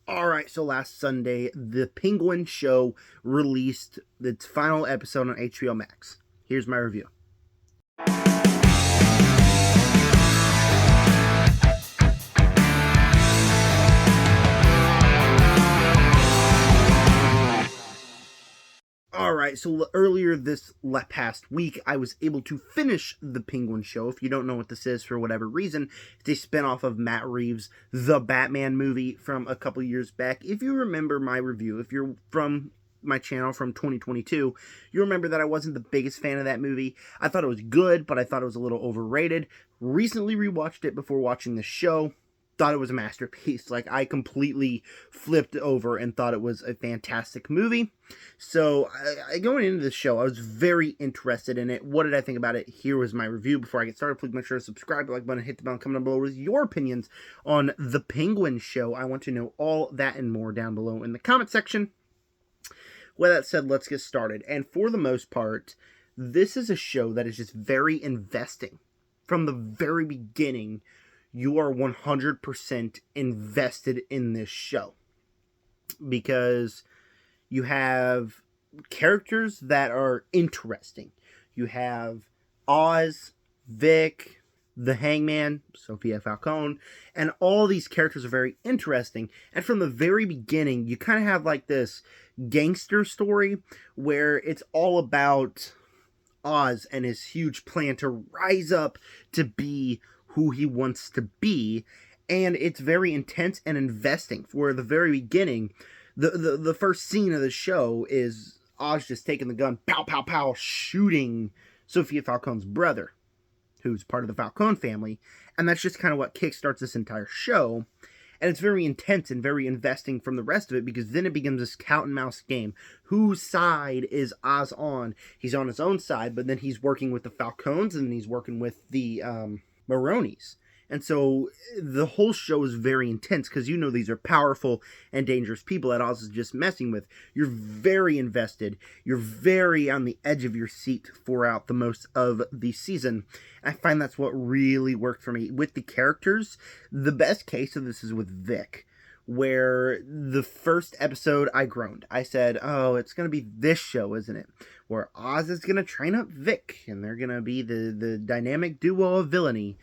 Alright, so last Sunday, The Penguin Show released its final episode on HBO Max. Here's my review. Alright, so earlier this past week, I was able to finish The Penguin Show. If you don't know what this is for whatever reason, it's a spinoff of Matt Reeves' The Batman movie from a couple years back. If you remember my review, if you're from my channel from 2022, you remember that I wasn't the biggest fan of that movie. I thought it was good, but I thought it was a little overrated. Recently rewatched it before watching the show. Thought it was a masterpiece. Like, I completely flipped over and thought it was a fantastic movie. So, going into the show, I was very interested in it. What did I think about it? Here was my review. Before I get started, please make sure to subscribe, like button, hit the bell, comment down below with your opinions on The Penguin Show. I want to know all that and more down below in the comment section. With that said, let's get started. And for the most part, this is a show that is just very investing. From the very beginning, you are 100% invested in this show because you have characters that are interesting. You have Oz, Vic, the Hangman, Sophia Falcone, and all these characters are very interesting. And from the very beginning, you kind of have like this gangster story where it's all about Oz and his huge plan to rise up to be who he wants to be, and it's very intense and investing. For the very beginning, the first scene of the show is Oz just taking the gun, pow, pow, pow, shooting Sophia Falcone's brother, who's part of the Falcone family, and that's just kind of what kickstarts this entire show. And it's very intense and very investing from the rest of it, because then it becomes this cat and mouse game. Whose side is Oz on? He's on his own side, but then he's working with the Falcones, and then he's working with the Maronis. And so the whole show is very intense because you know these are powerful and dangerous people that Oz is just messing with. You're very invested. You're very on the edge of your seat throughout the most of the season. I find that's what really worked for me. With the characters, the best case of this is with Vic, where the first episode I groaned. I said, oh, it's going to be this show, isn't it? Where Oz is going to train up Vic, and they're going to be the dynamic duo of villainy.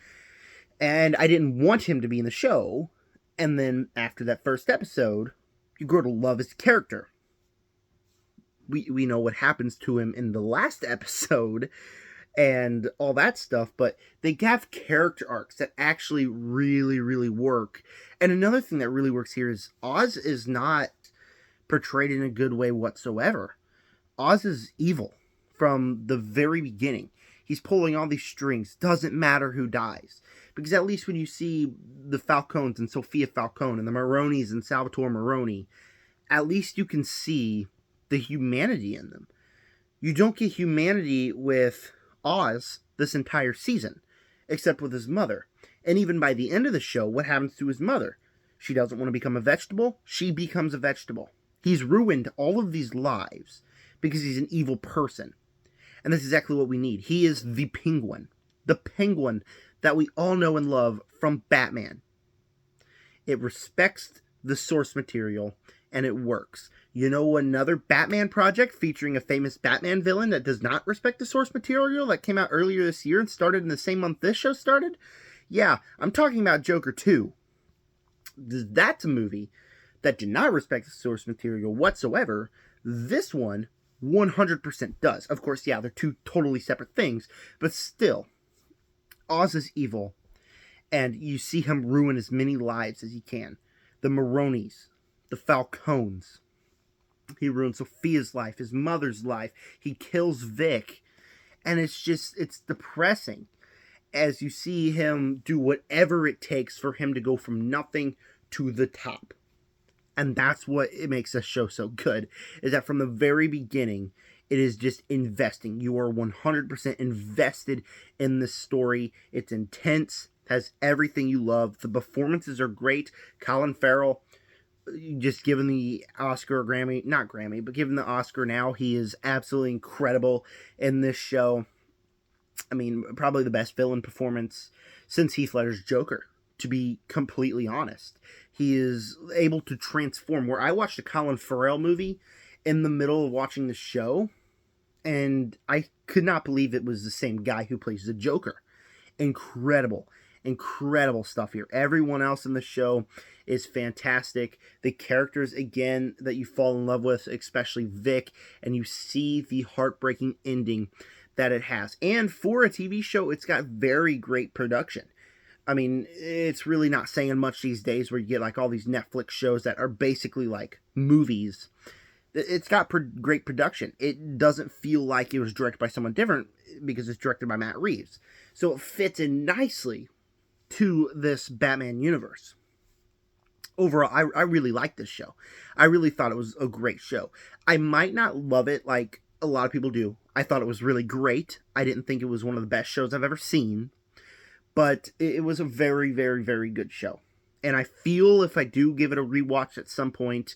And I didn't want him to be in the show. And then after that first episode, you grow to love his character. We know what happens to him in the last episode and all that stuff, but they have character arcs that actually really, really work. And another thing that really works here is Oz is not portrayed in a good way whatsoever. Oz is evil from the very beginning. He's pulling all these strings. Doesn't matter who dies. Because at least when you see the Falcones and Sophia Falcone and the Maronis and Salvatore Maroni, at least you can see the humanity in them. You don't get humanity with Oz this entire season, except with his mother. And even by the end of the show, what happens to his mother? She doesn't want to become a vegetable. She becomes a vegetable. He's ruined all of these lives because he's an evil person. And that's exactly what we need. He is the Penguin. The Penguin that we all know and love from Batman. It respects the source material, and it works. You know another Batman project featuring a famous Batman villain that does not respect the source material that came out earlier this year and started in the same month this show started? Yeah, I'm talking about Joker 2. That's a movie that did not respect the source material whatsoever. This one 100% does. Of course, yeah, they're two totally separate things, but still, Oz is evil, and you see him ruin as many lives as he can. The Maronis, the Falcones. He ruins Sophia's life, his mother's life. He kills Vic, and it's depressing as you see him do whatever it takes for him to go from nothing to the top. And that's what it makes this show so good, is that from the very beginning, it is just investing. You are 100% invested in this story. It's intense, has everything you love. The performances are great. Colin Farrell, just given the Oscar or Grammy, not Grammy, but given the Oscar now, he is absolutely incredible in this show. I mean, probably the best villain performance since Heath Ledger's Joker, to be completely honest. He is able to transform. Where I watched a Colin Farrell movie in the middle of watching the show, and I could not believe it was the same guy who plays the Joker. Incredible, incredible stuff here. Everyone else in the show is fantastic. The characters, again, that you fall in love with, especially Vic, and you see the heartbreaking ending that it has. And for a TV show, it's got very great production. I mean, it's really not saying much these days where you get like all these Netflix shows that are basically like movies. It's got great production. It doesn't feel like it was directed by someone different because it's directed by Matt Reeves. So it fits in nicely to this Batman universe. Overall, I really like this show. I really thought it was a great show. I might not love it like a lot of people do. I thought it was really great. I didn't think it was one of the best shows I've ever seen. But it was a very, very, very good show. And I feel if I do give it a rewatch at some point,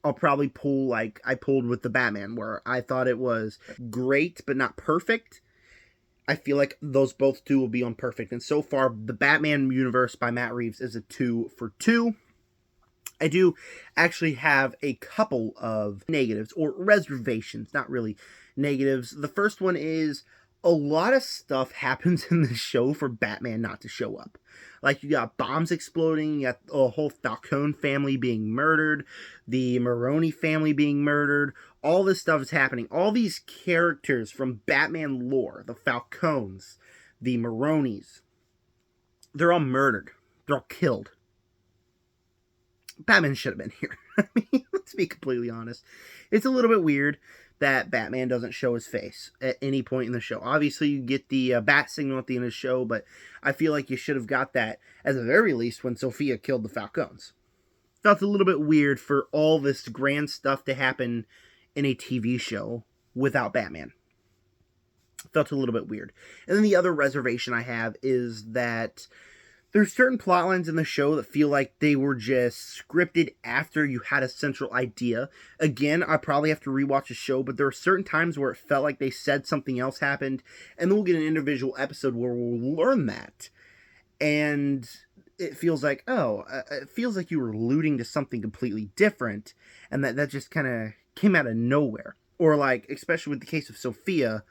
I'll probably pull like I pulled with the Batman, where I thought it was great but not perfect. I feel like those both two will be on perfect. And so far, the Batman universe by Matt Reeves is a 2 for 2. I do actually have a couple of negatives or reservations, not really negatives. The first one is a lot of stuff happens in the show for Batman not to show up. Like, you got bombs exploding, you got a whole Falcone family being murdered, the Maroni family being murdered. All this stuff is happening. All these characters from Batman lore, the Falcones, the Maronis, they're all murdered. They're all killed. Batman should have been here. I mean, let's be completely honest. It's a little bit weird that Batman doesn't show his face at any point in the show. Obviously, you get the bat signal at the end of the show, but I feel like you should have got that, at the very least, when Sophia killed the Falcons. Felt a little bit weird for all this grand stuff to happen in a TV show without Batman. Felt a little bit weird. And then the other reservation I have is that there's certain plot lines in the show that feel like they were just scripted after you had a central idea. Again, I probably have to rewatch the show, but there are certain times where it felt like they said something else happened, and then we'll get an individual episode where we'll learn that. And it feels like, it feels like you were alluding to something completely different, and that just kind of came out of nowhere. Or like, especially with the case of Sophia,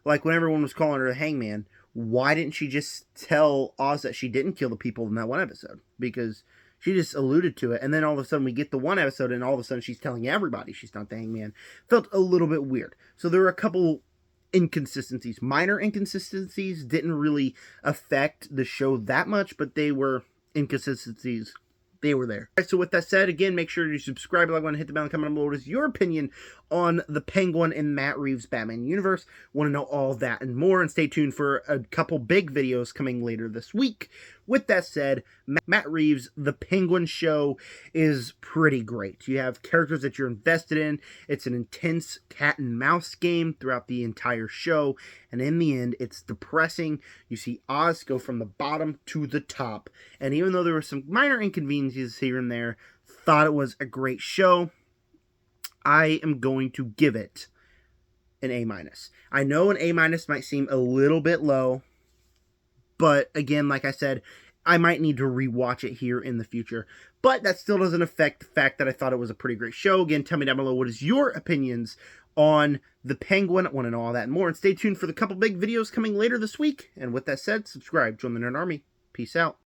like when everyone was calling her the Hangman, why didn't she just tell Oz that she didn't kill the people in that one episode? Because she just alluded to it, and then all of a sudden we get the one episode, and all of a sudden she's telling everybody she's not the Hangman. Felt a little bit weird. So there were a couple inconsistencies. Minor inconsistencies, didn't really affect the show that much, but they were inconsistencies. They were there. All right, so with that said, again, make sure to subscribe, like, and hit the bell, and comment below. What is your opinion on the Penguin in Matt Reeves' Batman universe? Want to know all that and more, and stay tuned for a couple big videos coming later this week. With that said, Matt Reeves' The Penguin Show is pretty great. You have characters that you're invested in. It's an intense cat and mouse game throughout the entire show, and in the end, it's depressing. You see Oz go from the bottom to the top, and even though there were some minor inconveniences here and there, thought it was a great show. I am going to give it an A-. I know an A- might seem a little bit low, but again, like I said, I might need to rewatch it here in the future. But that still doesn't affect the fact that I thought it was a pretty great show. Again, tell me down below what is your opinions on the Penguin. I want to know all that and more. And stay tuned for the couple big videos coming later this week. And with that said, subscribe, join the Nerd Army. Peace out.